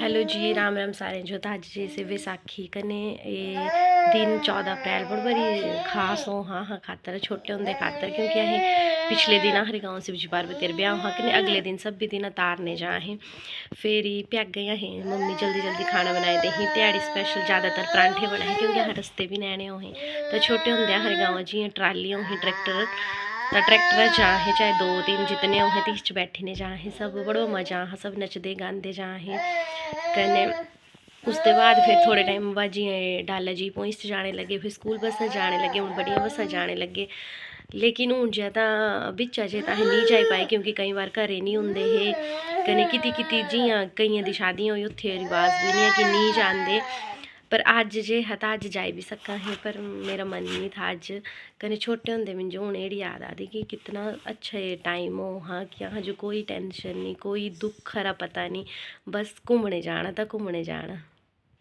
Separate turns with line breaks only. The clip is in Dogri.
हेलो जी, राम राम सारें जो। तो अज जैसे बैसाखी कने ये दिन 14 अप्रैल बड़ी खास हो हाँ खातर छोटे होंगे खातर, क्योंकि असें पिछले दिन हर गाँव शिवजी पार्वती ब्याह हाँ कने अगले दिन सब दिन तारने जा असें फिर प्याग गई असें मम्मी जल्दी जल्दी खाना बनाए दे ही ध्याड़ी स्पेशल ज़्यादातर परांठे बनाए क्योंकि अस रस्ते भी नैने हों। तो छोटे होंगे हर गाँव जियां ट्राली हों ट्रैक्टर तो ट्रैक्टर जा है चाहे 2-3 जितने हों तीस च बैठी ने जा है सब बड़ो मज़ा हाँ सब नचदे गांदे जा है कने उसके बाद फिर थोड़े टाइम बाद जियां डाला जी पहुँच जाने लगे फिर स्कूल बसा जाने लगे हूँ बड़िया बसा जाने लगे। लेकिन हूँ जे बिच्चा जे अस नहीं जाई पाए क्योंकि कई बार घरे नहीं होंगे हे कने किती जियां कईयां दी शादियां होई उत्थे रिवाज भी नहीं है कि नहीं जाते। पर अज जे है तो अज जाई भी सका है पर मेरा मन नहीं था अज कने छोटे होंदे मिंजो हूँ एड़ी याद आती कि कितना अच्छा ये टाइम हो हाँ कि हाँ जो कोई टेंशन नहीं कोई दुख खरा पता नहीं बस घूमने जाना तो घूमने जाना।